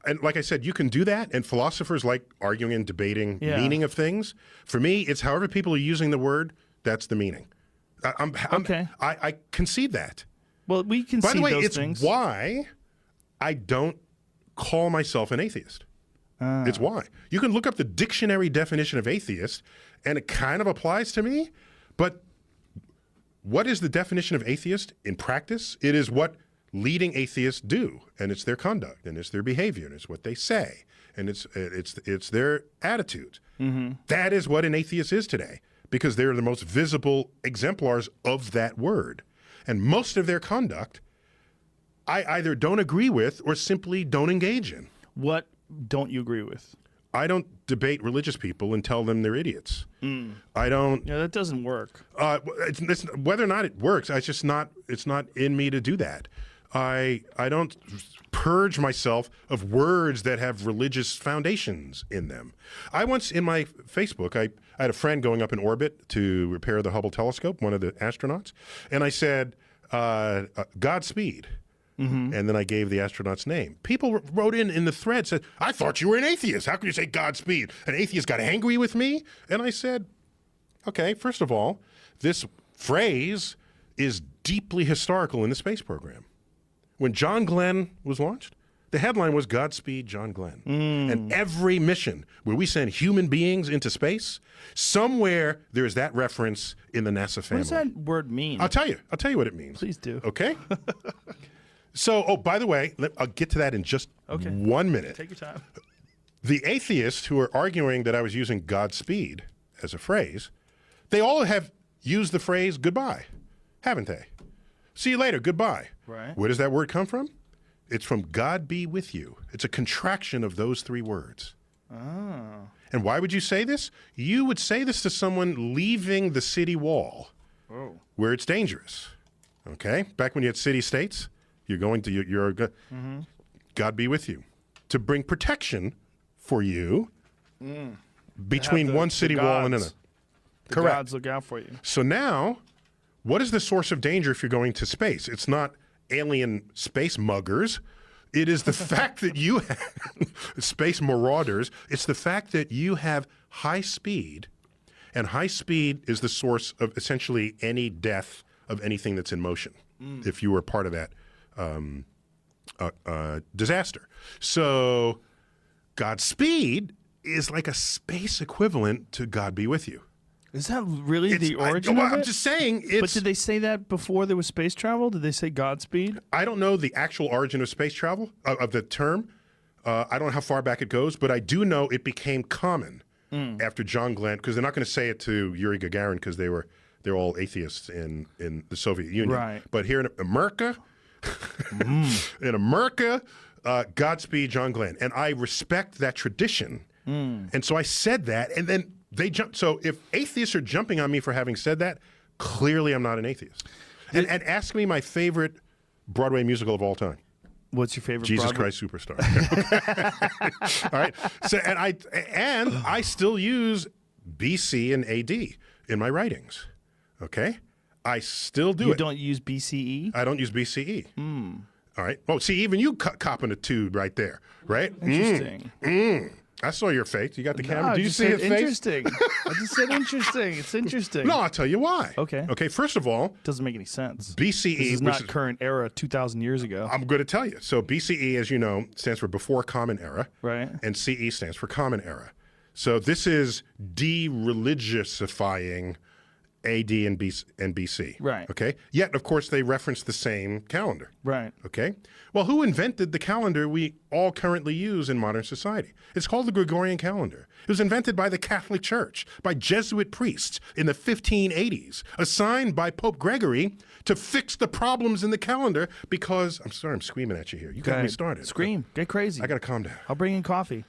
And like I said, you can do that, and philosophers like arguing and debating meaning of things. For me, it's however people are using the word, that's the meaning. I concede that. Well, we concede By the way, those it's things. why I don't call myself an atheist. It's why. You can look up the dictionary definition of atheist, and it kind of applies to me, but what is the definition of atheist in practice? It is what leading atheists do, and it's their conduct, and it's their behavior, and it's what they say, and it's their attitude. That is what an atheist is today, because they're the most visible exemplars of that word. And most of their conduct, I either don't agree with or simply don't engage in. What don't you agree with? I don't debate religious people and tell them they're idiots. I don't. Yeah, that doesn't work. Whether or not it works, it's not in me to do that. I don't purge myself of words that have religious foundations in them. I once, in my Facebook, I had a friend going up in orbit to repair the Hubble telescope, one of the astronauts, and I said, Godspeed. And then I gave the astronaut's name. People wrote in the thread, said, I thought you were an atheist. How could you say Godspeed? An atheist got angry with me? And I said, okay, first of all, this phrase is deeply historical in the space program. When John Glenn was launched, the headline was Godspeed, John Glenn. And every mission where we send human beings into space, somewhere there's that reference in the NASA family. What does that word mean? I'll tell you what it means. Please do. Okay? So, oh, by the way, I'll get to that in just 1 minute. Take your time. The atheists who are arguing that I was using Godspeed as a phrase, they all have used the phrase goodbye, haven't they? See you later, goodbye. Right. Where does that word come from? It's from God be with you. It's a contraction of those three words. Oh. And why would you say this? You would say this to someone leaving the city wall where it's dangerous. Okay? Back when you had city-states, you're going to, God be with you. To bring protection for you between one city wall and another. The Correct. gods look out for you. So now, what is the source of danger if you're going to space? It's not alien space muggers. It is the fact that you have space marauders. It's the fact that you have high speed, and high speed is the source of essentially any death of anything that's in motion, if you were part of that disaster. So Godspeed is like a space equivalent to God be with you. Is that really the origin of it? I'm just saying it's... But did they say that before there was space travel? Did they say Godspeed? I don't know the actual origin of space travel, of the term. I don't know how far back it goes, but I do know it became common after John Glenn, because they're not going to say it to Yuri Gagarin because they're all atheists in the Soviet Union. Right. But here in America... in America, Godspeed, John Glenn. And I respect that tradition. And so I said that, and then they jumped. So if atheists are jumping on me for having said that, clearly I'm not an atheist. And ask me my favorite Broadway musical of all time. What's your favorite Jesus Broadway? Christ Superstar. All right. So and I still use BC and AD in my writings. Okay? I still do it. You don't use BCE? I don't use BCE. All right. Oh, see, even you copping a tude right there, right? Interesting. I saw your face. You got the camera. No, Do you see his face? interesting. I just said interesting. It's interesting. No, I'll tell you why. Okay. Okay, first of all, Doesn't make any sense. BCE, This is which not current era 2,000 years ago. I'm going to tell you. So BCE, as you know, stands for Before Common Era. Right. And CE stands for Common Era. So this is de-religiousifying AD and BC. Right. Okay? Yet, of course, they reference the same calendar. Right. Okay? Well, who invented the calendar we all currently use in modern society? It's called the Gregorian calendar. It was invented by the Catholic Church, by Jesuit priests in the 1580s, assigned by Pope Gregory to fix the problems in the calendar because, I'm sorry, I'm screaming at you here. You got me started. Scream. Get crazy. I got to calm down. I'll bring in coffee.